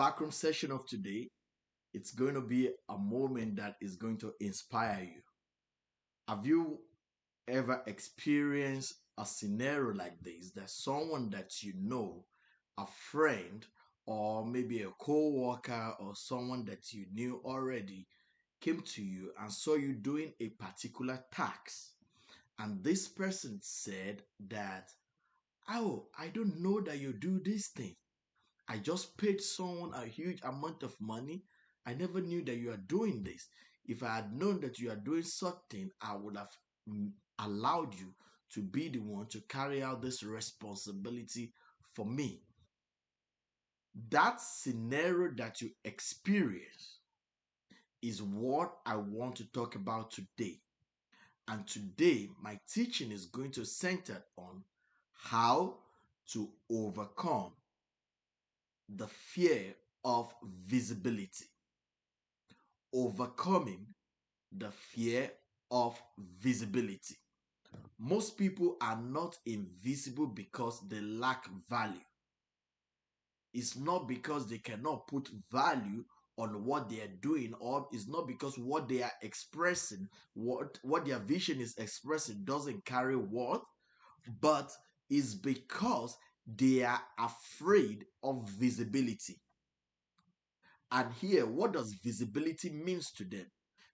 backroom session of today, it's going to be a moment that is going to inspire you. Have you ever experienced a scenario like this that someone that you know, a friend, or maybe a co-worker or someone that you knew already came to you and saw you doing a particular task, and this person said that, oh, I don't know that you do this thing. I just paid someone a huge amount of money. I never knew that you are doing this. If I had known that you are doing something, I would have allowed you to be the one to carry out this responsibility for me. That scenario that you experience is what I want to talk about today. And today, my teaching is going to center on how to overcome the fear of visibility. Overcoming the fear of visibility. Most people are not invisible because they lack value. It's not because they cannot put value on what they are doing, or it's not because what they are expressing, what their vision is expressing doesn't carry worth, but it's because they are afraid of visibility. And here, what does visibility means to them?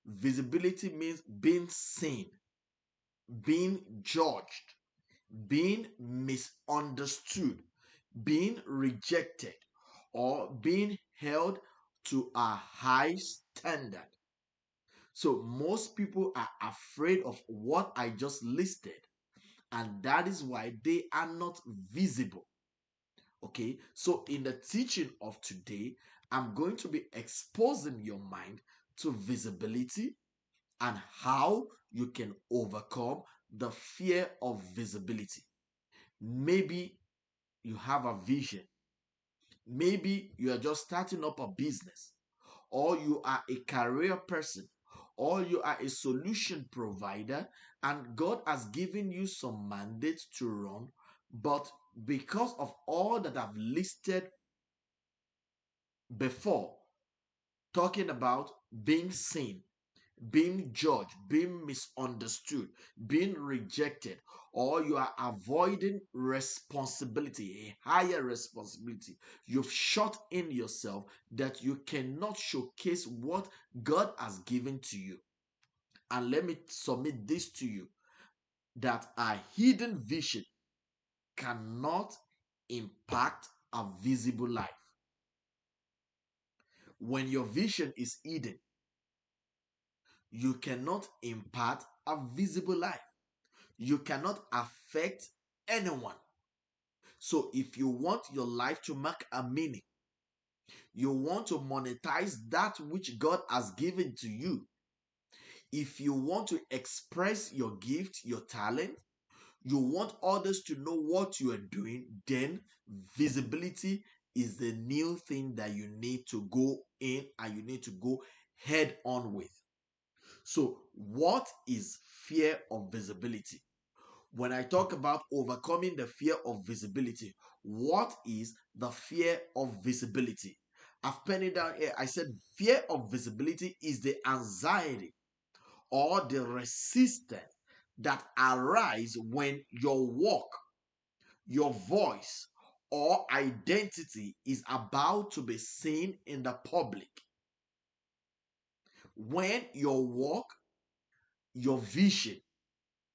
Visibility means being seen, being judged, being misunderstood, being rejected, or being held to a high standard. So most people are afraid of what I just listed, and that is why they are not visible. Okay, so in the teaching of today, I'm going to be exposing your mind to visibility and how you can overcome the fear of visibility. Maybe you have a vision, maybe you are just starting up a business, or you are a career person, or you are a solution provider, and God has given you some mandates to run, but because of all that I've listed before, talking about being seen, being judged, being misunderstood, being rejected, or you are avoiding responsibility, a higher responsibility. You've shut in yourself that you cannot showcase what God has given to you. And let me submit this to you, that a hidden vision cannot impact a visible life. When your vision is hidden, you cannot impart a visible life. You cannot affect anyone. So if you want your life to make a meaning, you want to monetize that which God has given to you, if you want to express your gift, your talent, you want others to know what you are doing, then visibility is the new thing that you need to go in and you need to go head on with. So, what is fear of visibility? When I talk about overcoming the fear of visibility, what is the fear of visibility? I've penned it down here. I said fear of visibility is the anxiety or the resistance that arise when your work, your voice, or identity is about to be seen in the public. When your work, your vision,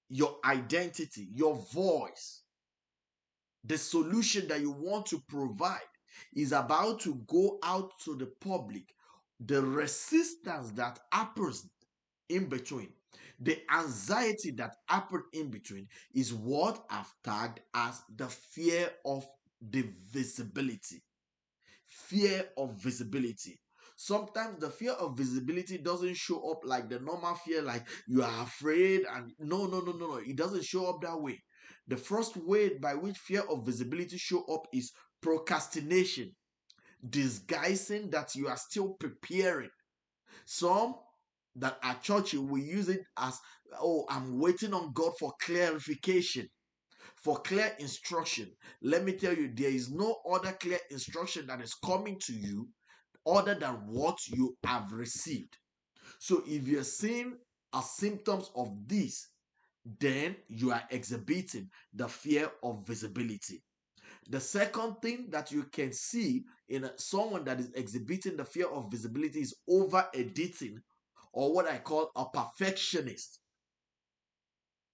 your identity, your voice, the solution that you want to provide is about to go out to the public, the resistance that happens in between, the anxiety that happens in between is what I've tagged as the fear of the visibility. Fear of visibility. Sometimes the fear of visibility doesn't show up like the normal fear, like you are afraid, and no. It doesn't show up that way. The first way by which fear of visibility show up is procrastination, disguising that you are still preparing. Some that are churchy will use it as, oh, I'm waiting on God for clarification, for clear instruction. Let me tell you, there is no other clear instruction that is coming to you other than what you have received. So if you're seeing a symptoms of this, then you are exhibiting the fear of visibility. The second thing that you can see in someone that is exhibiting the fear of visibility is over editing, or what I call a perfectionist.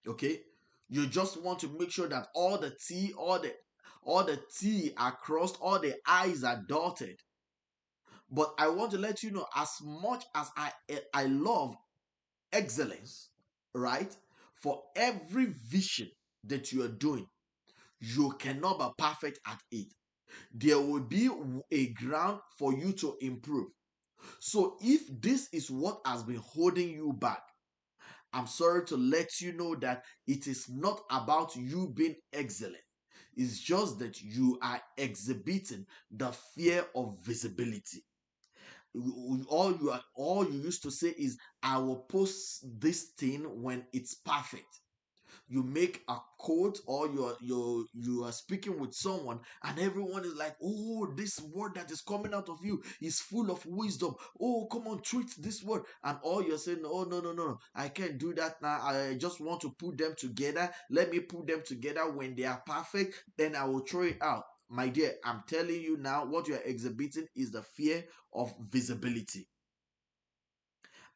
Okay, you just want to make sure that all the T are crossed, all the I's are dotted. But I want to let you know, as much as I love excellence, right? For every vision that you are doing, you cannot be perfect at it. There will be a ground for you to improve. So if this is what has been holding you back, I'm sorry to let you know that it is not about you being excellent. It's just that you are exhibiting the fear of visibility. All you used to say is, I will post this thing when it's perfect. You make a quote, or you are speaking with someone, and everyone is like, oh, this word that is coming out of you is full of wisdom. Oh, come on, tweet this word. And all you're saying, oh, no, no, no, no, I can't do that now. I just want to put them together. Let me put them together. When they are perfect, then I will throw it out. My dear, I'm telling you now, what you are exhibiting is the fear of visibility.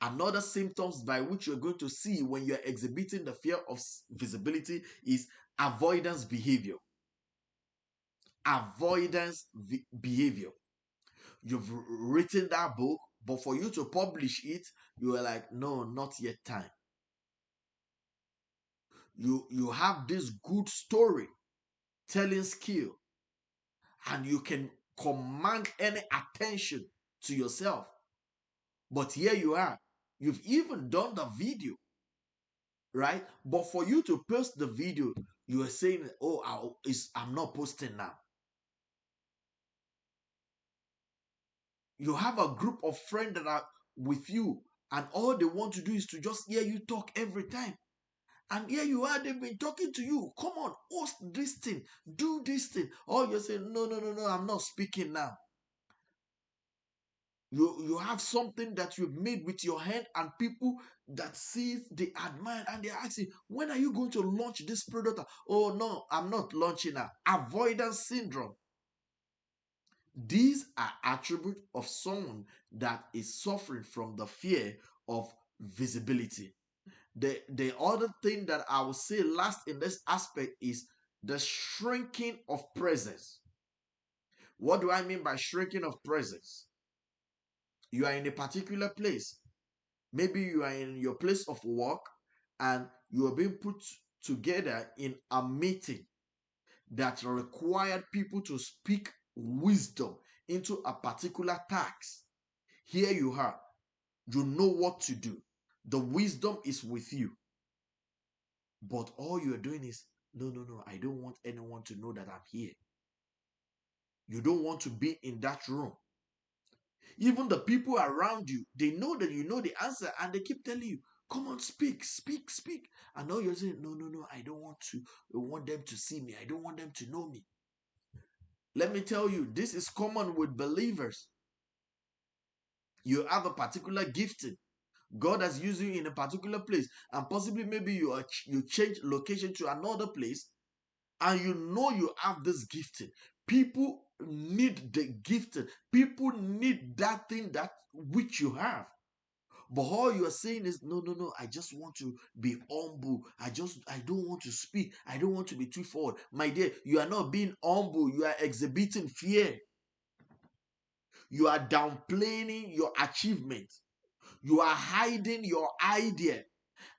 Another symptoms by which you're going to see when you're exhibiting the fear of visibility is avoidance behavior. Behavior. You've written that book, but for you to publish it, you are like, no, not yet time. You have this good story telling skill, and you can command any attention to yourself. But here you are. You've even done the video, right? But for you to post the video, you are saying, oh, I'm not posting now. You have a group of friends that are with you, and all they want to do is to just hear you talk every time. And here you are, they've been talking to you. Come on, host this thing, do this thing. Or you're saying, no, no, no, no, I'm not speaking now. You have something that you've made with your hand, and people that see it, they admire, and they're asking, when are you going to launch this product? Oh no, I'm not launching now. Avoidance syndrome. These are attributes of someone that is suffering from the fear of visibility. The other thing that I will say last in this aspect is the shrinking of presence. What do I mean by shrinking of presence? You are in a particular place. Maybe you are in your place of work, and you are being put together in a meeting that required people to speak wisdom into a particular task. Here you are. You know what to do. The wisdom is with you. But all you're doing is, no, no, no, I don't want anyone to know that I'm here. You don't want to be in that room. Even the people around you, they know that you know the answer, and they keep telling you, come on, speak, speak, speak. And now you're saying, no, no, no, I don't want to. I want them to see me. I don't want them to know me. Let me tell you, this is common with believers. You have a particular gifting. God has used you in a particular place, and possibly maybe you change location to another place, and you know you have this gifting. People need the gifting. People need that thing that which you have. But all you are saying is, no, no, no, I just want to be humble. I don't want to speak. I don't want to be too forward. My dear, you are not being humble. You are exhibiting fear. You are downplaying your achievement. You are hiding your idea.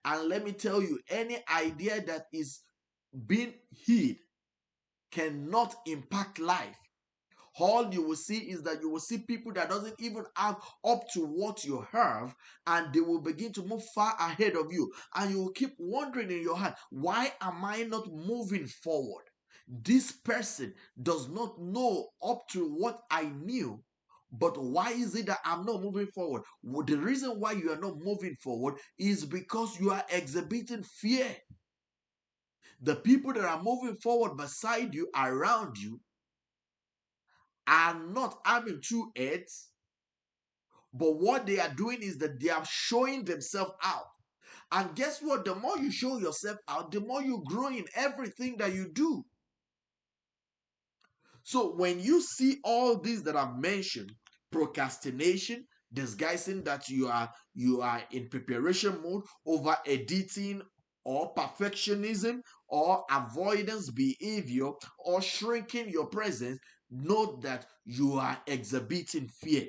And let me tell you, any idea that is being hid cannot impact life. All you will see is that you will see people that doesn't even have up to what you have, and they will begin to move far ahead of you, and you will keep wondering in your heart, why am I not moving forward? This person does not know up to what I knew, but why is it that I'm not moving forward? Well, the reason why you are not moving forward is because you are exhibiting fear. The people that are moving forward beside you, around you, are not having two heads. But what they are doing is that they are showing themselves out. And guess what? The more you show yourself out, the more you grow in everything that you do. So when you see all these that I've mentioned, procrastination, disguising that you are in preparation mode, over editing, or perfectionism, or avoidance behavior, or shrinking your presence, note that you are exhibiting fear.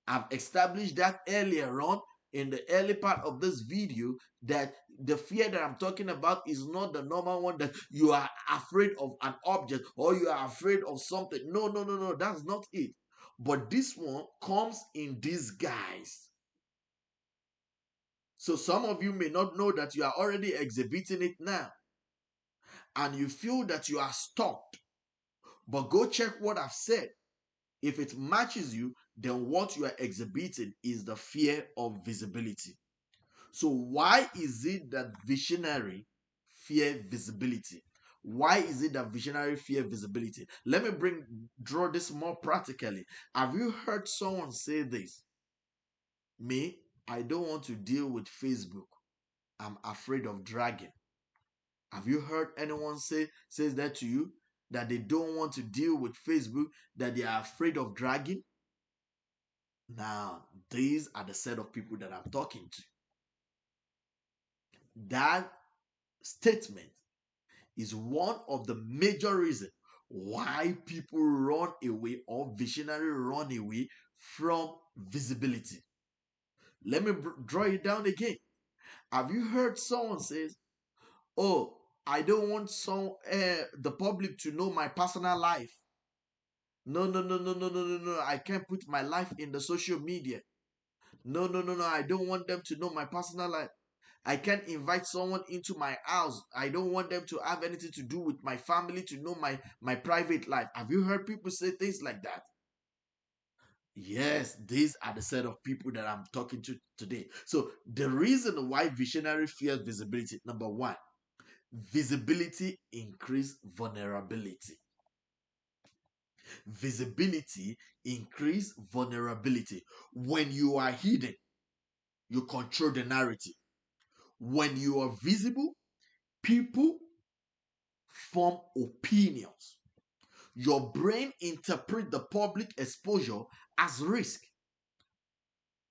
I've established that earlier on in the early part of this video, that the fear that I'm talking about is not the normal one that you are afraid of an object or you are afraid of something. No, no, no, no, that's not it. But this one comes in disguise. So some of you may not know that you are already exhibiting it now, and you feel that you are stuck. But go check what I've said. If it matches you, then what you are exhibiting is the fear of visibility. So why is it that visionary fear visibility? Why is it that visionary fear visibility? Let me draw this more practically. Have you heard someone say this? Me, I don't want to deal with Facebook. I'm afraid of dragging. Have you heard anyone says that to you? That they don't want to deal with Facebook, that they are afraid of dragging? Now, these are the set of people that I'm talking to. That statement is one of the major reasons why people run away, or visionary run away from visibility. Let me draw it down again. Have you heard someone says, "Oh, I don't want the public to know my personal life. No, no, no, no, no, no, no, no. I can't put my life in the social media. No, no, no, no. I don't want them to know my personal life. I can't invite someone into my house. I don't want them to have anything to do with my family, to know my private life." Have you heard people say things like that? Yes, these are the set of people that I'm talking to today. So the reason why visionary fears visibility, number one, visibility increase vulnerability. Visibility increase vulnerability. When you are hidden, you control the narrative. When you are visible, people form opinions. Your brain interprets the public exposure as risk.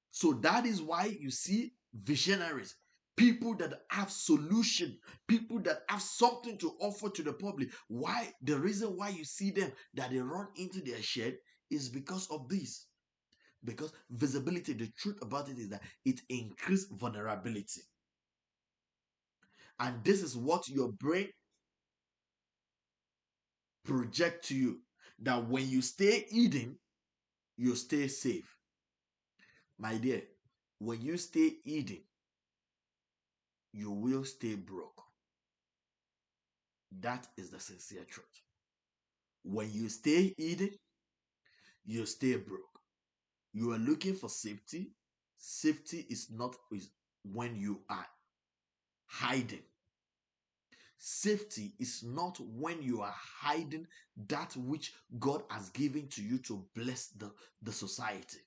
So that is why you see visionaries, people that have solution, people that have something to offer to the public. Why? The reason why you see them that they run into their shed is because of this. Because visibility, the truth about it is that it increases vulnerability. And this is what your brain project to you, that when you stay hidden, you stay safe. My dear, when you stay hidden, you will stay broke. That is the sincere truth. When you stay hidden, you stay broke. You are looking for safety. Safety is not when you are hiding. Safety is not when you are hiding that which God has given to you to bless the society.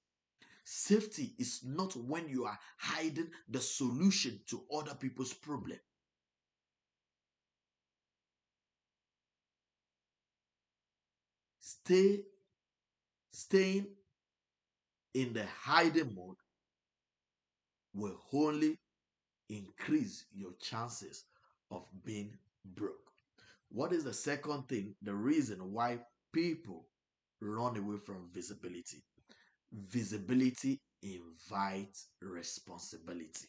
Safety is not when you are hiding the solution to other people's problem. Stay Staying in the hiding mode will only increase your chances of being broke. What is the second thing? The reason why people run away from visibility. Visibility invites responsibility.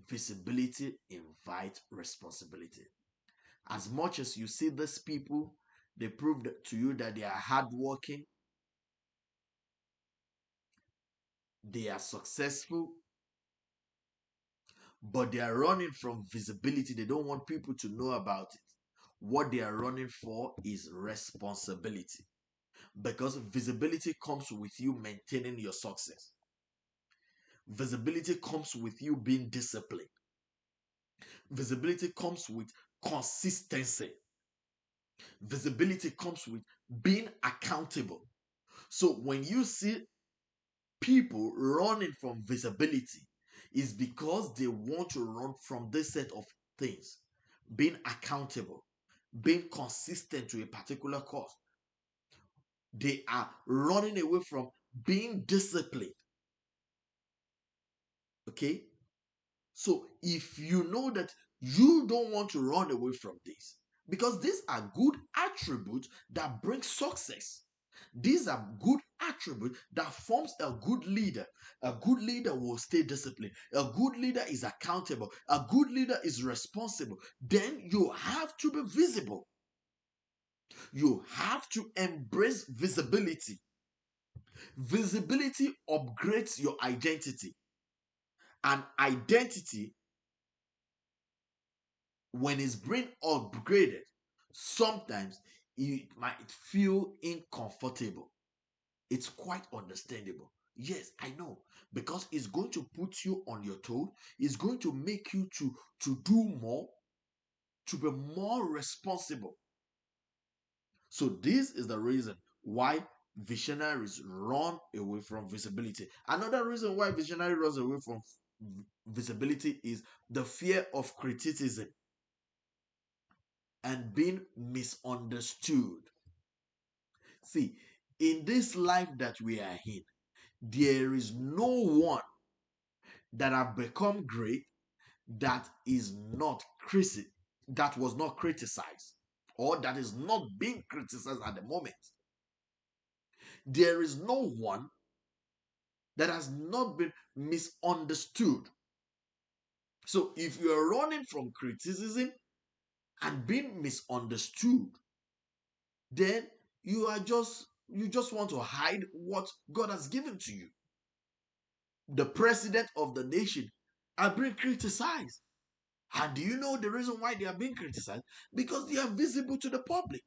Visibility invites responsibility. As much as you see these people, they prove to you that they are hardworking, they are successful, but they are running from visibility. They don't want people to know about it. What they are running for is responsibility, because visibility comes with you maintaining your success. Visibility comes with you being disciplined. Visibility comes with consistency. Visibility comes with being accountable. So when you see people running from visibility is because they want to run from this set of things: being accountable, being consistent to a particular cause. They are running away from being disciplined. Okay? So if you know that you don't want to run away from this, because these are good attributes that bring success. These are good attributes that forms a good leader. A good leader will stay disciplined. A good leader is accountable. A good leader is responsible. Then you have to be visible. You have to embrace visibility. Visibility upgrades your identity. And identity, when it's being upgraded, sometimes it might feel uncomfortable. It's quite understandable. Yes, I know, because it's going to put you on your toes. It's going to make you to do more, to be more responsible. So this is the reason why visionaries run away from visibility. Another reason why visionary runs away from visibility is the fear of criticism and being misunderstood. See, in this life that we are in, there is no one that have become great that is not that was not criticized, or that is not being criticized at the moment. There is no one that has not been misunderstood. So if you are running from criticism and being misunderstood, then you just want to hide what God has given to you. The president of the nation are being criticized. And do you know the reason why they are being criticized? Because they are visible to the public.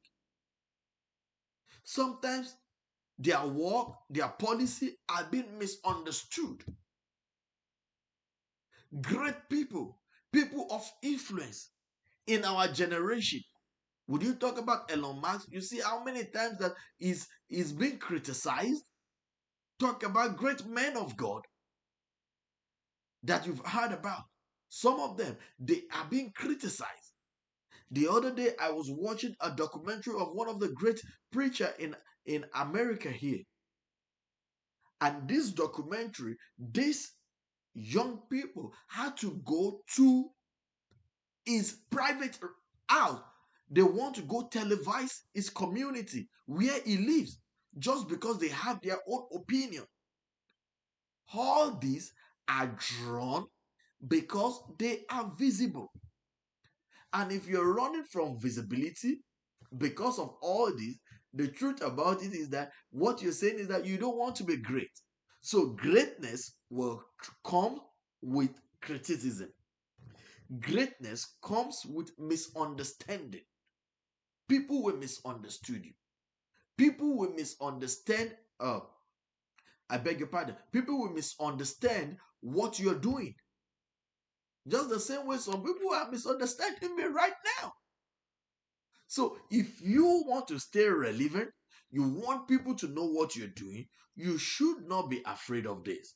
Sometimes their work, their policy are being misunderstood. Great people, people of influence in our generation. Would you talk about Elon Musk? You see how many times that is being criticized? Talk about great men of God that you've heard about. Some of them, they are being criticized. The other day, I was watching a documentary of one of the great preacher in America here. And this documentary, these young people had to go to his private house. They want to go televise his community where he lives just because they have their own opinion. All these are drawn because they are visible. And if you're running from visibility because of all this, the truth about it is that what you're saying is that you don't want to be great. So greatness will come with criticism. Greatness comes with misunderstanding. People will misunderstood you. People will misunderstand. I beg your pardon. People will misunderstand what you're doing. Just the same way some people are misunderstanding me right now. So if you want to stay relevant, you want people to know what you're doing, you should not be afraid of this.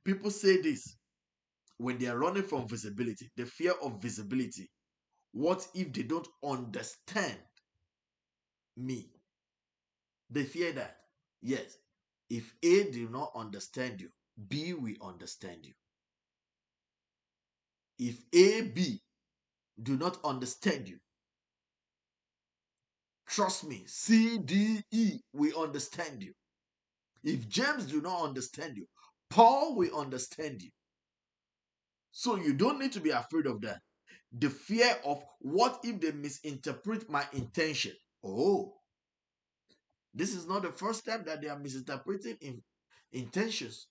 People say this when they are running from visibility, the fear of visibility. What if they don't understand me? They fear that. Yes, if A do not understand you, B will understand you. If A, B do not understand you, trust me, C, D, E will understand you. If James do not understand you, Paul will understand you. So you don't need to be afraid of that. The fear of what if they misinterpret my intention? Oh, this is not the first time that they are misinterpreting intentions.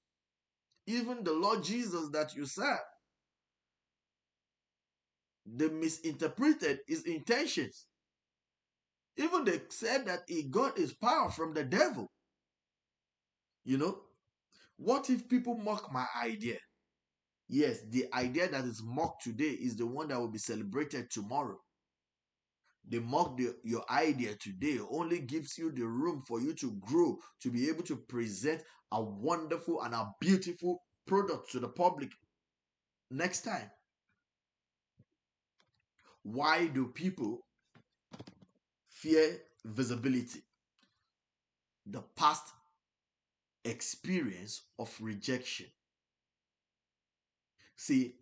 Even the Lord Jesus that you serve, they misinterpreted his intentions. Even they said that he got his power from the devil. You know, what if people mock my idea? Yes, the idea that is mocked today is the one that will be celebrated tomorrow. They mock your idea today, only gives you the room for you to grow, to be able to present a wonderful and a beautiful product to the public next time. Why do people fear visibility? The past experience of rejection. See,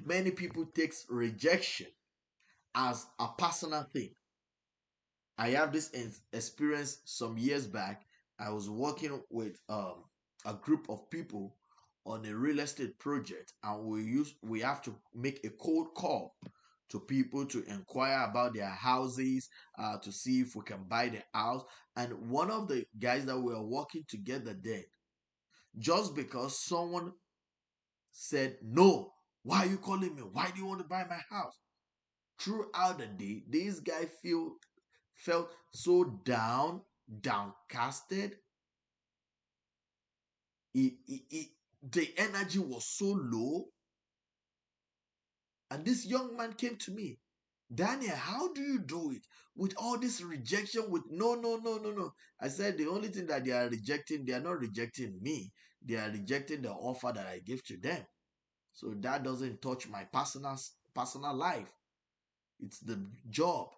many people takes rejection as a personal thing. I have this experience some years back. I was working with a group of people on a real estate project, and we have to make a cold call to people to inquire about their houses, to see if we can buy the house. And one of the guys that we were working together then, just because someone said no, why are you calling me? Why do you want to buy my house? Throughout the day, this guy felt so downcasted. The energy was so low. And this young man came to me, Daniel, how do you do it with all this rejection? With no, no, no, no, no. I said, the only thing that they are rejecting, they are not rejecting me, they are rejecting the offer that I give to them. So that doesn't touch my personal life. It's the job.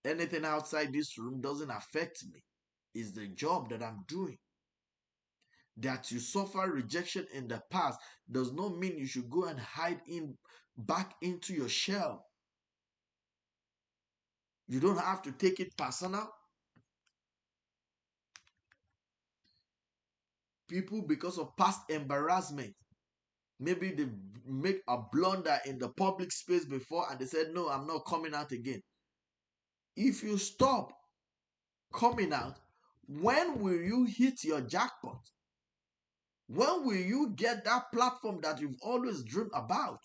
Anything outside this room doesn't affect me. It's the job that I'm doing. That you suffer rejection in the past does not mean you should go and hide in back into your shell. You don't have to take it personal. People, because of past embarrassment, maybe they make a blunder in the public space before and they said, no, I'm not coming out again. If you stop coming out, when will you hit your jackpot? When will you get that platform that you've always dreamed about?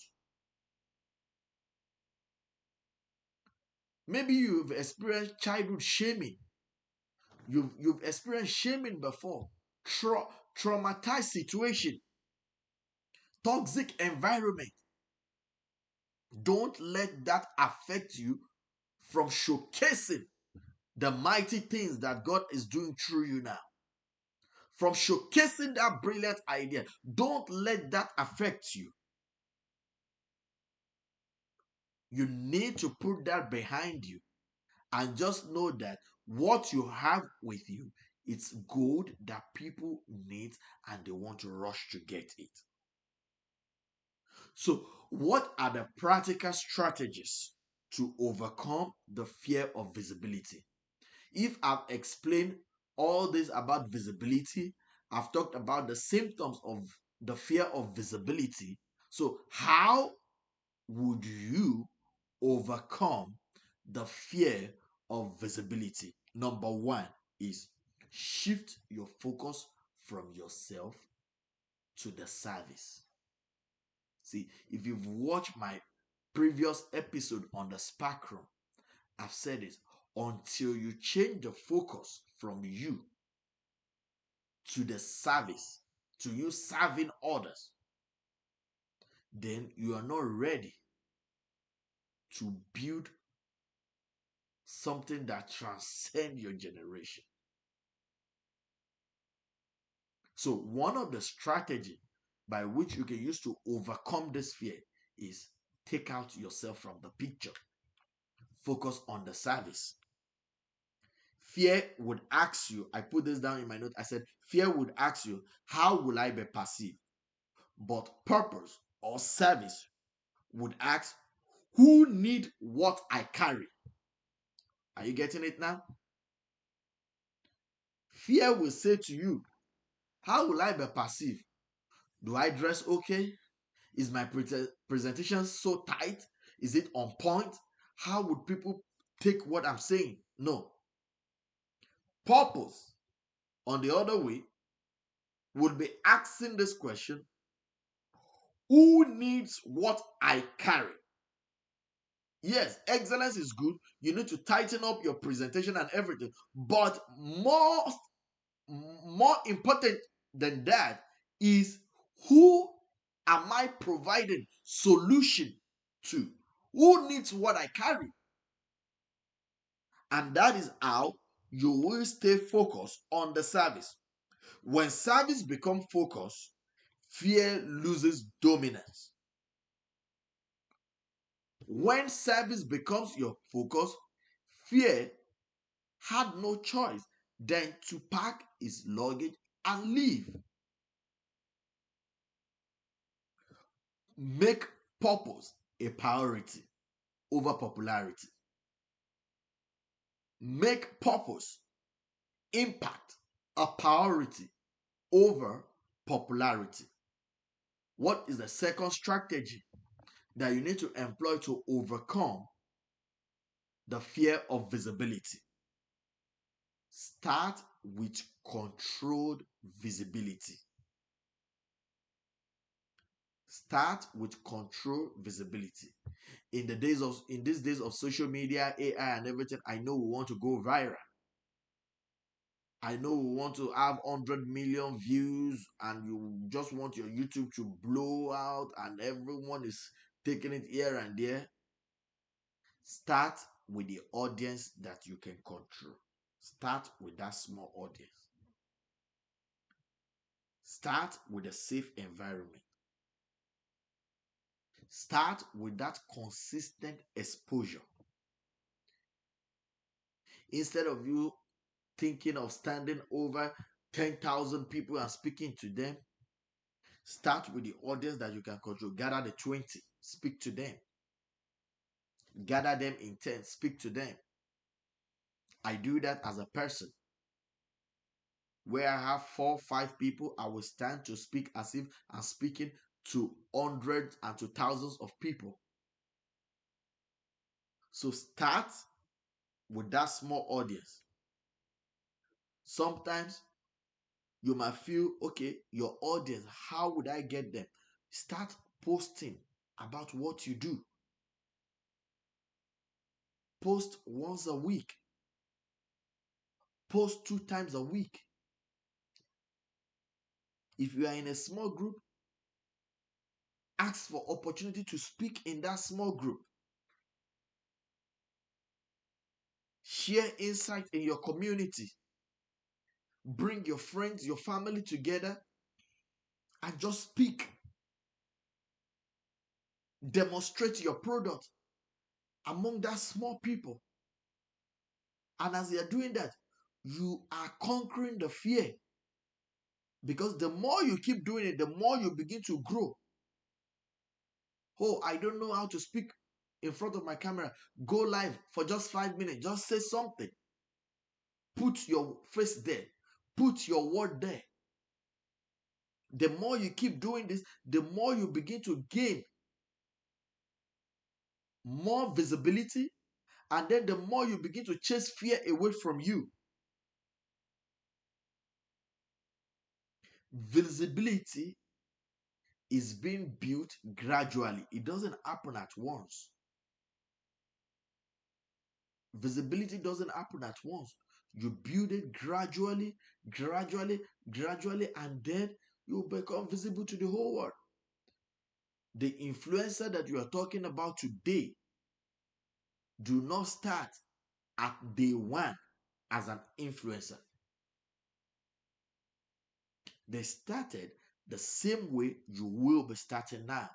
Maybe you've experienced childhood shaming. You've experienced shaming before. Traumatized situation. Toxic environment. Don't let that affect you from showcasing the mighty things that God is doing through you now. From showcasing that brilliant idea. Don't let that affect you. You need to put that behind you and just know that what you have with you, it's gold that people need and they want to rush to get it. So, what are the practical strategies to overcome the fear of visibility? If I've explained all this about visibility, I've talked about the symptoms of the fear of visibility. So, how would you overcome the fear of visibility? Number one is shift your focus from yourself to the service. See, if you've watched my previous episode on the spectrum, I've said it, until you change the focus from you to the service, to you serving others, then you are not ready to build something that transcends your generation. So one of the strategy by which you can use to overcome this fear is take out yourself from the picture. Focus on the service. Fear would ask you, I put this down in my note, I said, fear would ask you, how will I be perceived? But purpose or service would ask, who need what I carry? Are you getting it now? Fear will say to you, how will I be perceived? Do I dress okay? Is my presentation so tight? Is it on point? How would people take what I'm saying? No. Purpose, on the other way, would be asking this question, who needs what I carry? Yes, excellence is good. You need to tighten up your presentation and everything. But more important than that is, who am I providing solution to? Who needs what I carry? And that is how you will stay focused on the service. When service becomes focus, fear loses dominance. When service becomes your focus, fear had no choice than to pack his luggage and leave. Make purpose a priority over popularity. Make purpose, impact a priority over popularity. What is the second strategy that you need to employ to overcome the fear of visibility? Start with controlled visibility. Start with controlled visibility. In these days of social media, AI and everything, I know we want to go viral. I know we want to have 100 million views and you just want your YouTube to blow out and everyone is taking it here and there. Start with the audience that you can control. Start with that small audience. Start with a safe environment. Start with that consistent exposure. Instead of you thinking of standing over 10,000 people and speaking to them, start with the audience that you can control. Gather the 20, speak to them. Gather them in 10, speak to them. I do that as a person. Where I have 4, 5 people, I will stand to speak as if I'm speaking to hundreds and to thousands of people. So start with that small audience. Sometimes you might feel, okay, your audience, how would I get them? Start posting about what you do. Post once a week. Post 2 times a week. If you are in a small group, ask for opportunity to speak in that small group. Share insight in your community. Bring your friends, your family together and just speak. Demonstrate your product among that small people. And as you're doing that, you are conquering the fear. Because the more you keep doing it, the more you begin to grow. Oh, I don't know how to speak in front of my camera. Go live for just 5 minutes. Just say something. Put your face there. Put your word there. The more you keep doing this, the more you begin to gain more visibility. And then the more you begin to chase fear away from you. Visibility is being built gradually. It doesn't happen at once. Visibility doesn't happen at once. You build it gradually, gradually, gradually, and then you become visible to the whole world. The influencer that you are talking about today do not start at day one as an influencer. They started the same way you will be starting now.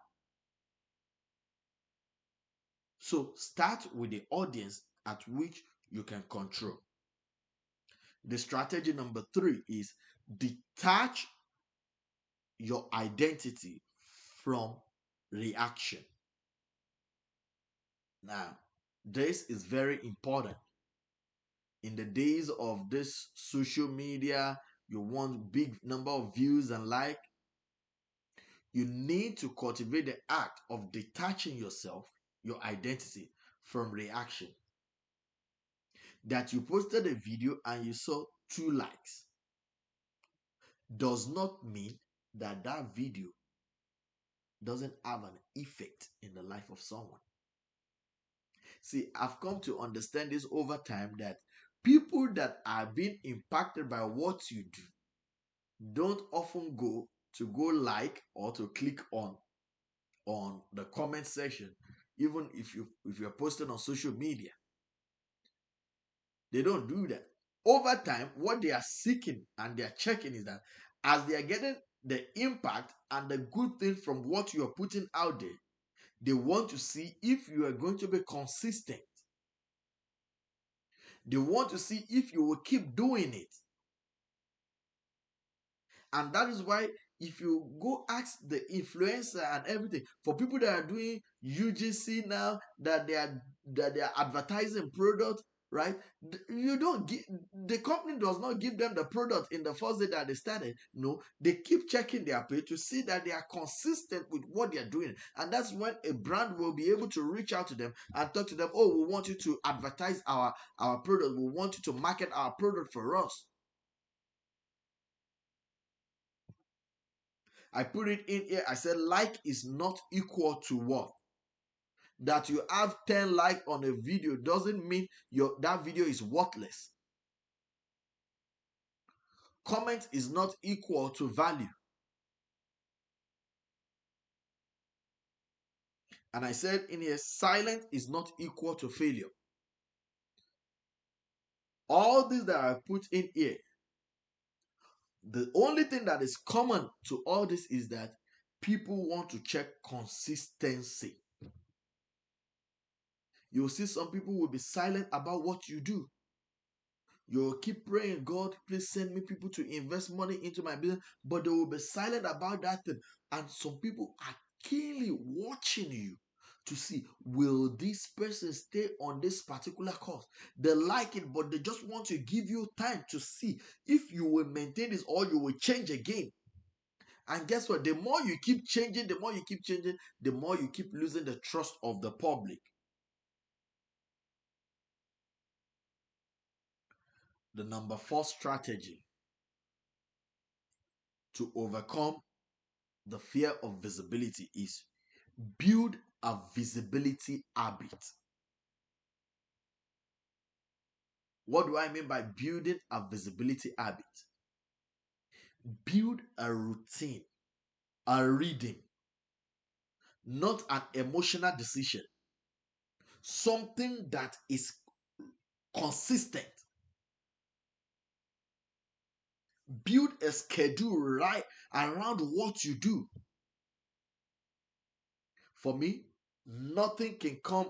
So start with the audience at which you can control. The strategy number 3 is detach your identity from reaction. Now, this is very important. In the days of this social media, you want big number of views and like. You need to cultivate the act of detaching yourself, your identity, from reaction. That you posted a video and you saw 2 likes does not mean that that video doesn't have an effect in the life of someone. See, I've come to understand this over time that people that are being impacted by what you do don't often go like or to click on the comment section. even if you're posting on social media. They don't do that. Over time, what they are seeking and they are checking is that as they are getting the impact and the good thing from what you are putting out there, they want to see if you are going to be consistent. They want to see if you will keep doing it. And that is why if you go ask the influencer and everything, for people that are doing UGC now, that they are advertising product, right? You don't give, the company does not give them the product in the first day that they started. No, they keep checking their page to see that they are consistent with what they are doing. And that's when a brand will be able to reach out to them and talk to them. Oh, we want you to advertise our product. We want you to market our product for us. I put it in here. I said like is not equal to what? That you have 10 likes on a video doesn't mean that video is worthless. Comment is not equal to value. And I said in here, silence is not equal to failure. All these that I put in here, the only thing that is common to all this is that people want to check consistency. You'll see some people will be silent about what you do. You'll keep praying, God, please send me people to invest money into my business, but they will be silent about that thing. And some people are keenly watching you to see, will this person stay on this particular course? They like it, but they just want to give you time to see if you will maintain this or you will change again. And guess what? The more you keep changing, the more you keep losing the trust of the public. The number 4 strategy to overcome the fear of visibility is build a visibility habit. What do I mean by building a visibility habit? Build a routine, a reading, not an emotional decision. Something that is consistent. Build a schedule right around what you do. For me, nothing can come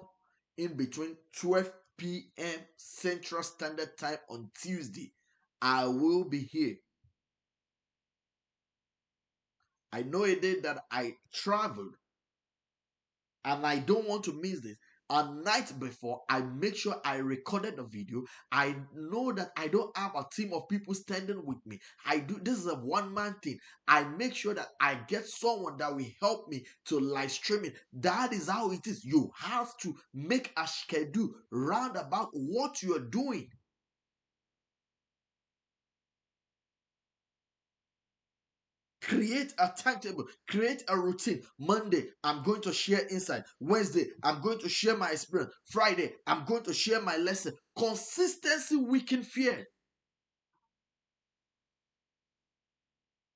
in between 12 p.m. Central Standard Time on Tuesday. I will be here. I know a day that I traveled and I don't want to miss this. A night before, I make sure I recorded the video. I know that I don't have a team of people standing with me. I do this is a one-man thing. I make sure that I get someone that will help me to live stream it. That is how it is. You have to make a schedule round about what you are doing. Create a timetable, create a routine. Monday, I'm going to share insight. Wednesday, I'm going to share my experience. Friday, I'm going to share my lesson. Consistency weaken fear.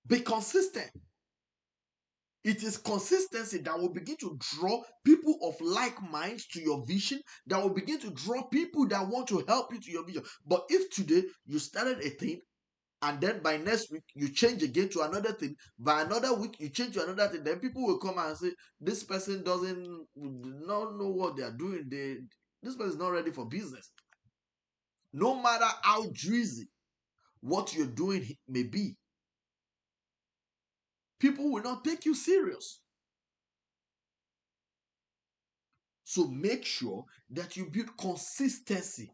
Be consistent. It is consistency that will begin to draw people of like minds to your vision, that will begin to draw people that want to help you to your vision. But if today you started a thing and then by next week you change again to another thing, by another week you change to another thing, then people will come and say this person doesn't not know what they are doing. This person is not ready for business. No matter how juicy what you're doing may be, people will not take you serious. So make sure that you build consistency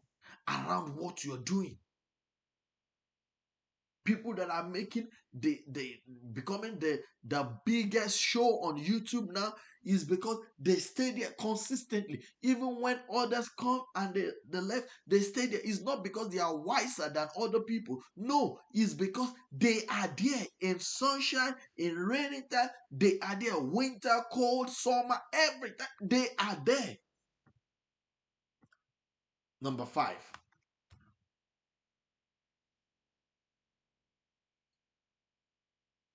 around what you're doing. People that are making the becoming the biggest show on YouTube now is because they stay there consistently. Even when others come and they left, they stay there. It's not because they are wiser than other people. No, it's because they are there in sunshine, in rainy time. They are there winter, cold, summer, every time. They are there. Number 5.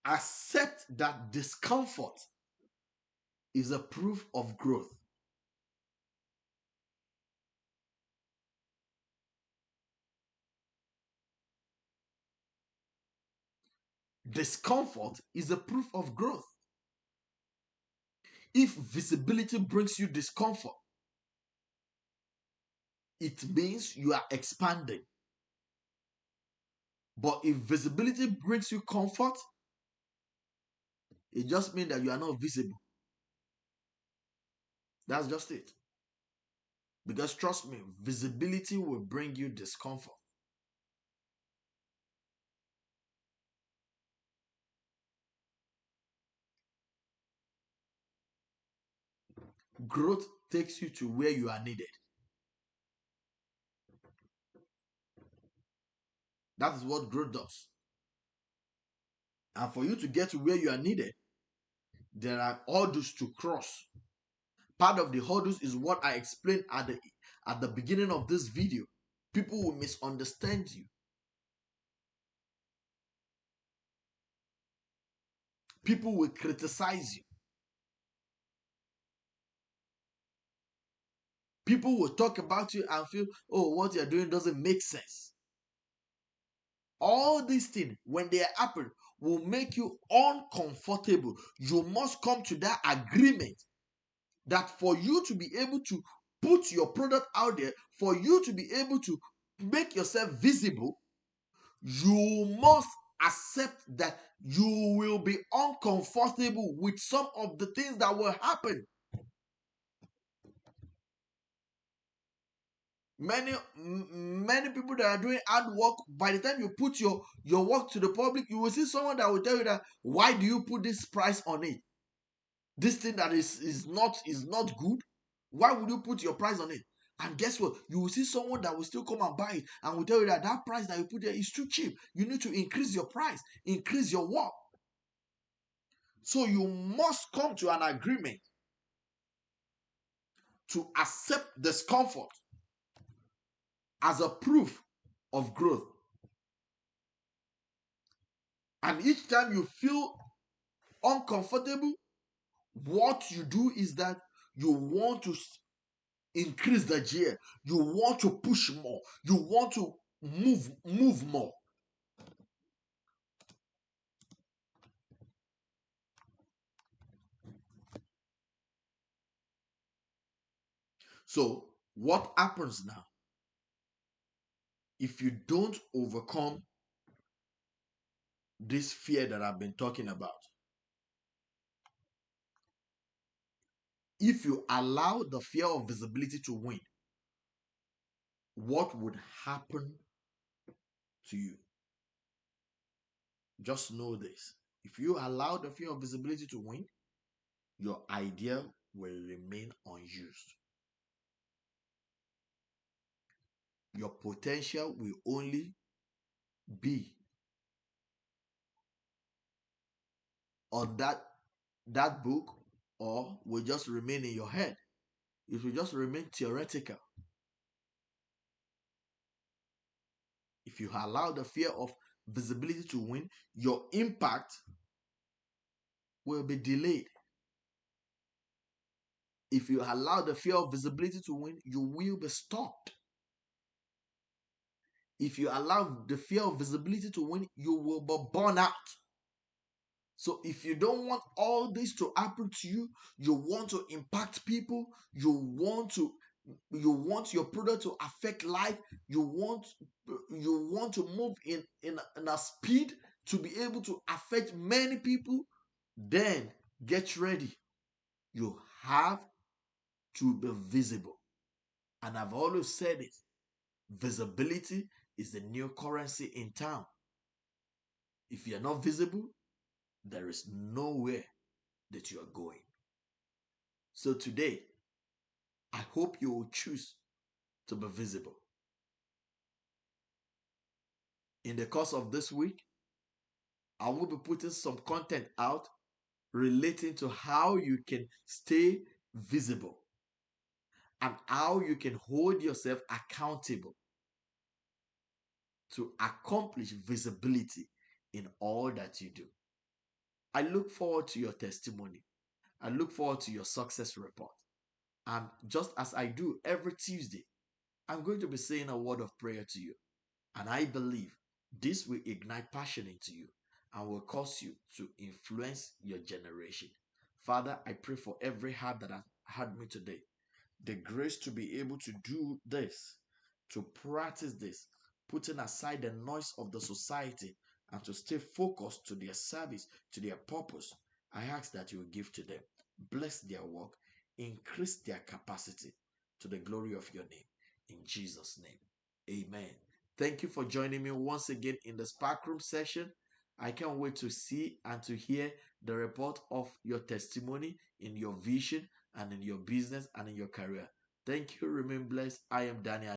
Accept that discomfort is a proof of growth. Discomfort is a proof of growth. If visibility brings you discomfort, it means you are expanding. But if visibility brings you comfort, it just means that you are not visible. That's just it. Because trust me, visibility will bring you discomfort. Growth takes you to where you are needed. That is what growth does. And for you to get to where you are needed, there are hurdles to cross. Part of the hurdles is what I explained at the beginning of this video. People will misunderstand you. People will criticize you. People will talk about you and feel, oh, what you're doing doesn't make sense. All these things, when they happen, will make you uncomfortable. You must come to that agreement that for you to be able to put your product out there, for you to be able to make yourself visible, you must accept that you will be uncomfortable with some of the things that will happen. Many people that are doing hard work, by the time you put your work to the public, you will see someone that will tell you that, why do you put this price on it? This thing that is not good. Why would you put your price on it? And guess what? You will see someone that will still come and buy it and will tell you that that price that you put there is too cheap. You need to increase your price, increase your work. So you must come to an agreement to accept discomfort as a proof of growth. And each time you feel uncomfortable, what you do is that you want to increase the gear. You want to push more. You want to move more. So what happens now if you don't overcome this fear that I've been talking about? If you allow the fear of visibility to win, what would happen to you? Just know this. If you allow the fear of visibility to win, your idea will remain unused. Your potential will only be on that book, or will just remain in your head. It will just remain theoretical. If you allow the fear of visibility to win, your impact will be delayed. If you allow the fear of visibility to win, you will be stopped. If you allow the fear of visibility to win, you will be burned out. So if you don't want all this to happen to you, you want to impact people, you want your product to affect life, you want to move in a speed to be able to affect many people, then get ready. You have to be visible. And I've always said it. Visibility is the new currency in town. If you're not visible, there is nowhere that you are going. So today, I hope you will choose to be visible. In the course of this week, I will be putting some content out relating to how you can stay visible and how you can hold yourself accountable to accomplish visibility in all that you do. I look forward to your testimony. I look forward to your success report. And just as I do every Tuesday, I'm going to be saying a word of prayer to you. And I believe this will ignite passion into you and will cause you to influence your generation. Father, I pray for every heart that has heard me today, the grace to be able to do this, to practice this, putting aside the noise of the society and to stay focused to their service, to their purpose. I ask that you will give to them, bless their work, increase their capacity to the glory of your name. In Jesus' name, amen. Thank you for joining me once again in the Spark Room session. I can't wait to see and to hear the report of your testimony in your vision and in your business and in your career. Thank you. Remain blessed. I am Daniel.